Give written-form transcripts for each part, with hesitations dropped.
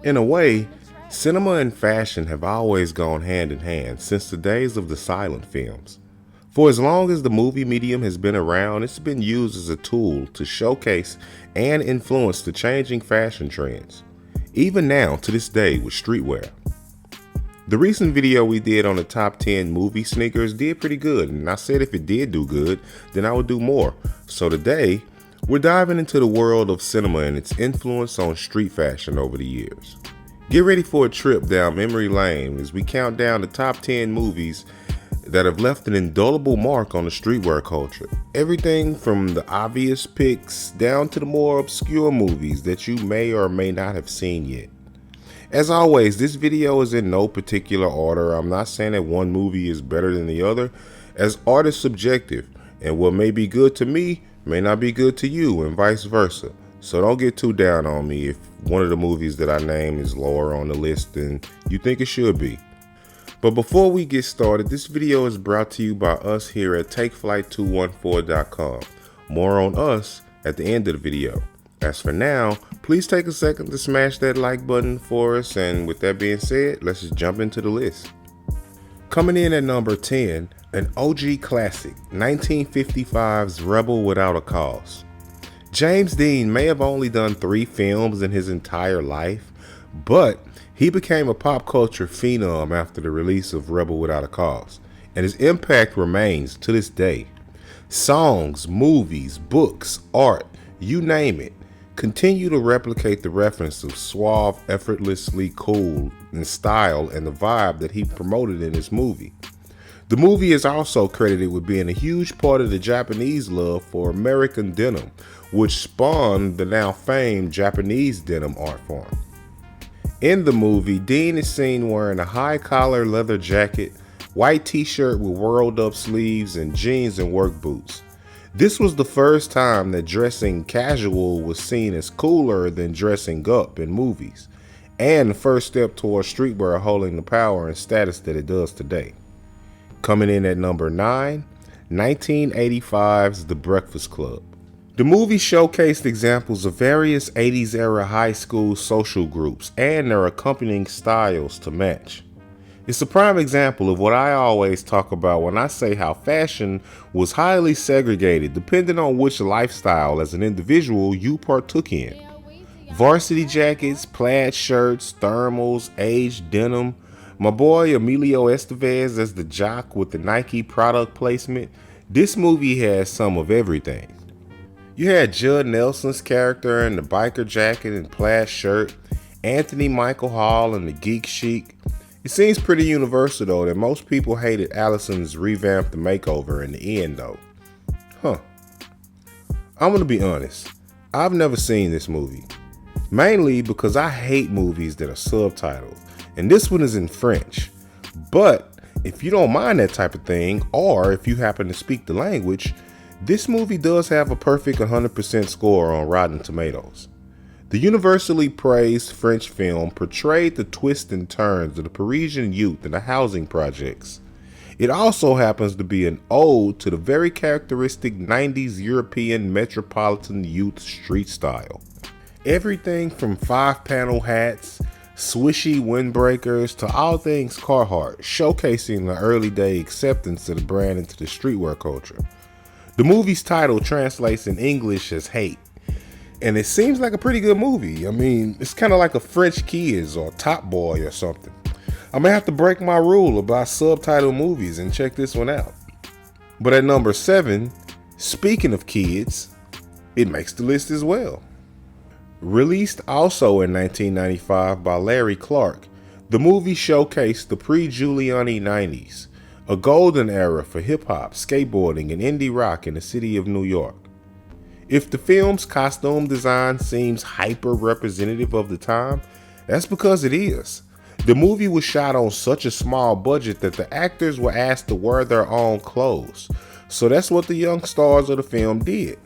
In a way, cinema and fashion have always gone hand in hand since the days of the silent films. For as long as the movie medium has been around, it's been used as a tool to showcase and influence the changing fashion trends, even now to this day with streetwear. The recent video we did on the top 10 movie sneakers did pretty good, and I said if it did do good, then I would do more. So today, we're diving into the world of cinema and its influence on street fashion over the years. Get ready for a trip down memory lane as we count down the top 10 movies that have left an indelible mark on the streetwear culture. Everything from the obvious picks down to the more obscure movies that you may or may not have seen yet. As always, this video is in no particular order. I'm not saying that one movie is better than the other, as art is subjective, and what may be good to me may not be good to you, and vice versa. So don't get too down on me if one of the movies that I name is lower on the list than you think it should be. But before we get started, this video is brought to you by us here at TakeFlight214.com. More on us at the end of the video. As for now, please take a second to smash that like button for us, and with that being said, let's just jump into the list. Coming in at number 10, an OG classic, 1955's Rebel Without a Cause. James Dean may have only done 3 films in his entire life, but he became a pop culture phenom after the release of Rebel Without a Cause, and his impact remains to this day. Songs, movies, books, art, you name it, continue to replicate the reference of suave, effortlessly cool in style and the vibe that he promoted in this movie. The movie is also credited with being a huge part of the Japanese love for American denim, which spawned the now famed Japanese denim art form. In the movie, Dean is seen wearing a high-collar leather jacket, white t-shirt with rolled-up sleeves, and jeans and work boots. This was the first time that dressing casual was seen as cooler than dressing up in movies, and the first step towards streetwear holding the power and status that it does today. Coming in at number 9, 1985's The Breakfast Club. The movie showcased examples of various 80s era high school social groups and their accompanying styles to match. It's a prime example of what I always talk about when I say how fashion was highly segregated depending on which lifestyle as an individual you partook in. Varsity jackets, plaid shirts, thermals, aged denim. My boy Emilio Estevez as the jock with the Nike product placement. This movie has some of everything. You had Judd Nelson's character in the biker jacket and plaid shirt, Anthony Michael Hall in the geek chic. It seems pretty universal though that most people hated Allison's revamped makeover in the end though. I'm gonna be honest, I've never seen this movie. Mainly because I hate movies that are subtitled, and this one is in French. But if you don't mind that type of thing, or if you happen to speak the language, this movie does have a perfect 100% score on Rotten Tomatoes. The universally praised French film portrayed the twists and turns of the Parisian youth in the housing projects. It also happens to be an ode to the very characteristic 90s European metropolitan youth street style. Everything from 5-panel hats, swishy windbreakers to all things Carhartt, showcasing the early day acceptance of the brand into the streetwear culture. The movie's title translates in English as Hate, and it seems like a pretty good movie. I mean, it's kind of like a French Kids or Top Boy or something. I may have to break my rule about subtitle movies and check this one out. But at number 7, speaking of kids, it makes the list as well. Released also in 1995 by Larry Clark, the movie showcased the pre-Giuliani 90s, a golden era for hip-hop, skateboarding, and indie rock in the city of New York. If the film's costume design seems hyper-representative of the time, that's because it is. The movie was shot on such a small budget that the actors were asked to wear their own clothes, so that's what the young stars of the film did.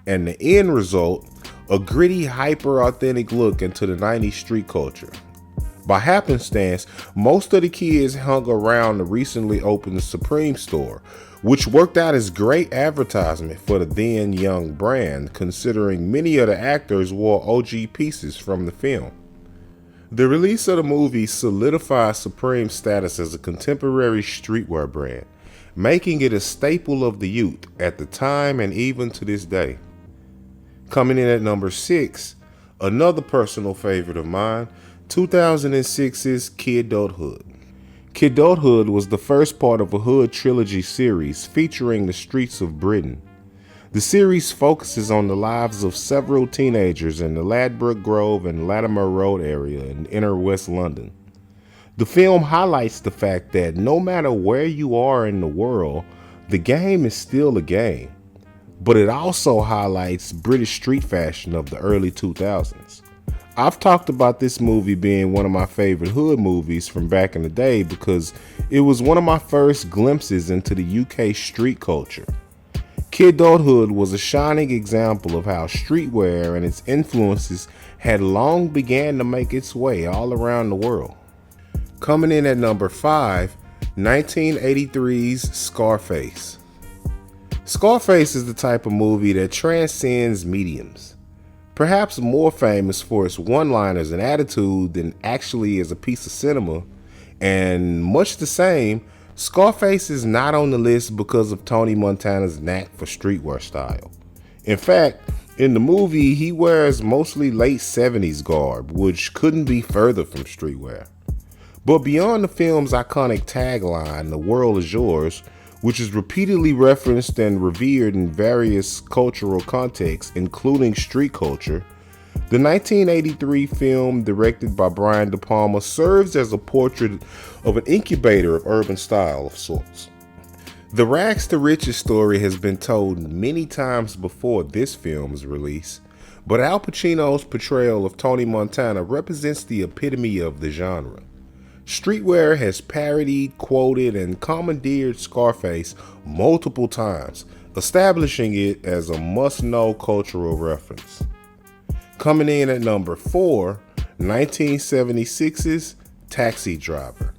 And the end result, a gritty, hyper-authentic look into the 90s street culture. By happenstance, most of the kids hung around the recently opened Supreme store, which worked out as great advertisement for the then young brand, considering many of the actors wore OG pieces from the film. The release of the movie solidified Supreme's status as a contemporary streetwear brand, making it a staple of the youth at the time and even to this day. Coming in at number 6, another personal favorite of mine, 2006's Kidulthood. Kidulthood was the first part of a Hood trilogy series featuring the streets of Britain. The series focuses on the lives of several teenagers in the Ladbroke Grove and Latimer Road area in inner West London. The film highlights the fact that no matter where you are in the world, the game is still a game. But it also highlights British street fashion of the early 2000s. I've talked about this movie being one of my favorite hood movies from back in the day because it was one of my first glimpses into the UK street culture. Kidulthood was a shining example of how streetwear and its influences had long began to make its way all around the world. Coming in at number 5, 1983's Scarface. Scarface is the type of movie that transcends mediums. Perhaps more famous for its one-liners and attitude than actually as a piece of cinema, and much the same, Scarface is not on the list because of Tony Montana's knack for streetwear style. In fact, in the movie, he wears mostly late 70s garb, which couldn't be further from streetwear. But beyond the film's iconic tagline, "The world is yours," which is repeatedly referenced and revered in various cultural contexts, including street culture, the 1983 film, directed by Brian De Palma, serves as a portrait of an incubator of urban style of sorts. The rags to riches story has been told many times before this film's release, but Al Pacino's portrayal of Tony Montana represents the epitome of the genre. Streetwear has parodied, quoted, and commandeered Scarface multiple times, establishing it as a must-know cultural reference. Coming in at number 4, 1976's Taxi Driver.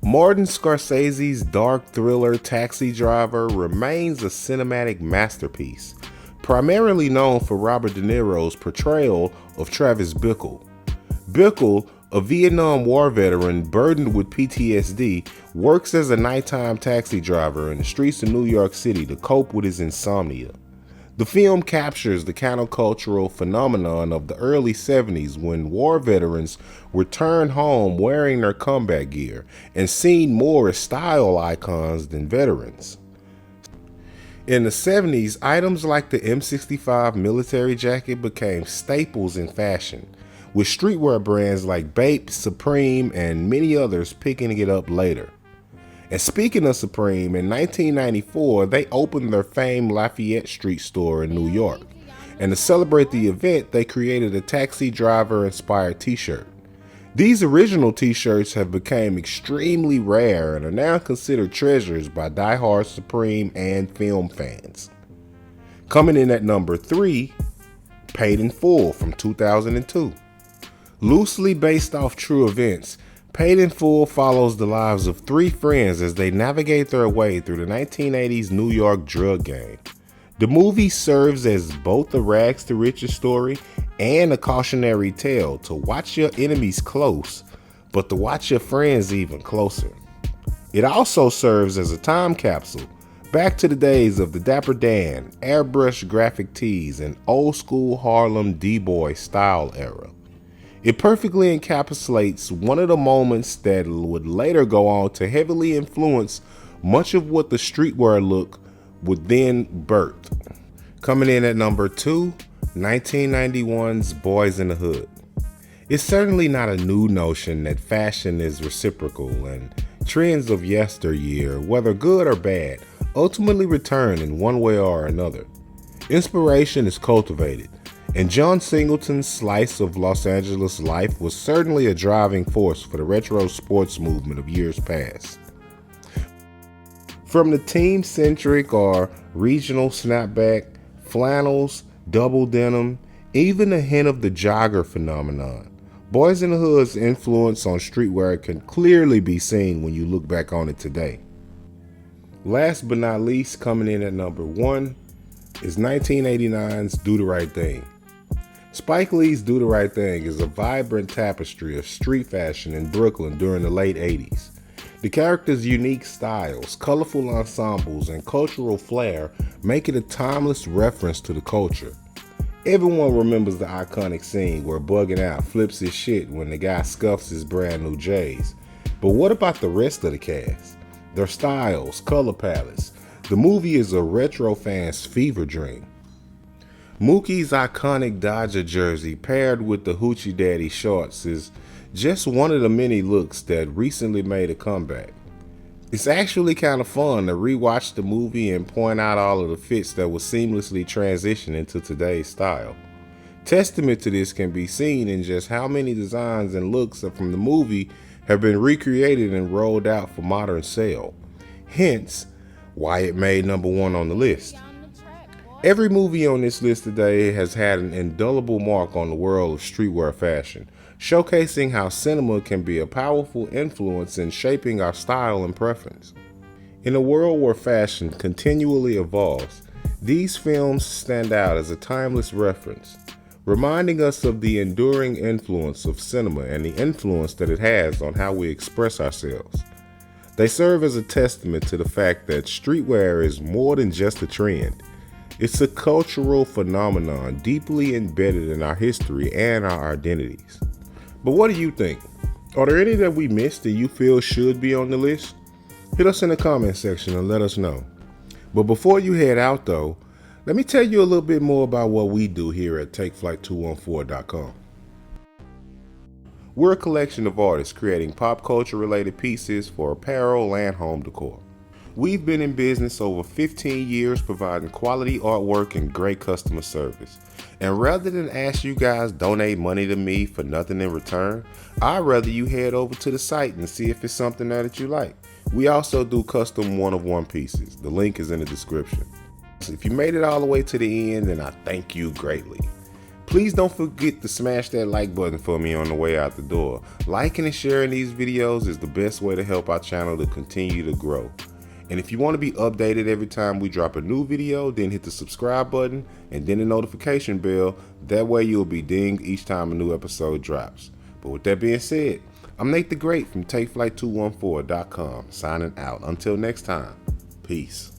Martin Scorsese's dark thriller Taxi Driver remains a cinematic masterpiece, primarily known for Robert De Niro's portrayal of Travis Bickle. Bickle, a Vietnam War veteran burdened with PTSD, works as a nighttime taxi driver in the streets of New York City to cope with his insomnia. The film captures the countercultural phenomenon of the early 70s when war veterans returned home wearing their combat gear and seen more as style icons than veterans. In the 70s, items like the M65 military jacket became staples in fashion, with streetwear brands like Bape, Supreme, and many others picking it up later. And speaking of Supreme, in 1994, they opened their famed Lafayette Street store in New York. And to celebrate the event, they created a taxi driver-inspired t-shirt. These original t-shirts have become extremely rare and are now considered treasures by diehard Supreme and film fans. Coming in at number 3, Paid in Full from 2002. Loosely based off true events, Paid in Full follows the lives of 3 friends as they navigate their way through the 1980s New York drug game. The movie serves as both a rags to riches story and a cautionary tale to watch your enemies close, but to watch your friends even closer. It also serves as a time capsule back to the days of the Dapper Dan, airbrush graphic tees, and old school Harlem D-boy style era. It perfectly encapsulates one of the moments that would later go on to heavily influence much of what the streetwear look would then birth. Coming in at number 2, 1991's Boys in the Hood. It's certainly not a new notion that fashion is reciprocal and trends of yesteryear, whether good or bad, ultimately return in one way or another. Inspiration is cultivated, and John Singleton's slice of Los Angeles life was certainly a driving force for the retro sports movement of years past. From the team-centric or regional snapback, flannels, double denim, even a hint of the jogger phenomenon, Boys in the Hood's influence on streetwear can clearly be seen when you look back on it today. Last but not least, coming in at number 1 is 1989's Do the Right Thing. Spike Lee's Do the Right Thing is a vibrant tapestry of street fashion in Brooklyn during the late 80s. The characters' unique styles, colorful ensembles, and cultural flair make it a timeless reference to the culture. Everyone remembers the iconic scene where Buggin' Out flips his shit when the guy scuffs his brand new J's. But what about the rest of the cast? Their styles, color palettes. The movie is a retro fan's fever dream. Mookie's iconic Dodger jersey paired with the Hoochie Daddy shorts is just one of the many looks that recently made a comeback. It's actually kind of fun to rewatch the movie and point out all of the fits that will seamlessly transition into today's style. Testament to this can be seen in just how many designs and looks from the movie have been recreated and rolled out for modern sale. Hence, why it made #1 on the list. Every movie on this list today has had an indelible mark on the world of streetwear fashion, showcasing how cinema can be a powerful influence in shaping our style and preference. In a world where fashion continually evolves, these films stand out as a timeless reference, reminding us of the enduring influence of cinema and the influence that it has on how we express ourselves. They serve as a testament to the fact that streetwear is more than just a trend. It's a cultural phenomenon deeply embedded in our history and our identities. But what do you think? Are there any that we missed that you feel should be on the list? Hit us in the comment section and let us know. But before you head out though, let me tell you a little bit more about what we do here at TakeFlight214.com. We're a collection of artists creating pop culture related pieces for apparel and home decor. We've been in business over 15 years providing quality artwork and great customer service. And rather than ask you guys donate money to me for nothing in return, I'd rather you head over to the site and see if it's something that you like. We also do custom one-of-one pieces. The link is in the description. So if you made it all the way to the end, then I thank you greatly. Please don't forget to smash that like button for me on the way out the door. Liking and sharing these videos is the best way to help our channel to continue to grow. And if you want to be updated every time we drop a new video, then hit the subscribe button and then the notification bell. That way you'll be dinged each time a new episode drops. But with that being said, I'm Nate the Great from TakeFlight214.com signing out. Until next time, peace.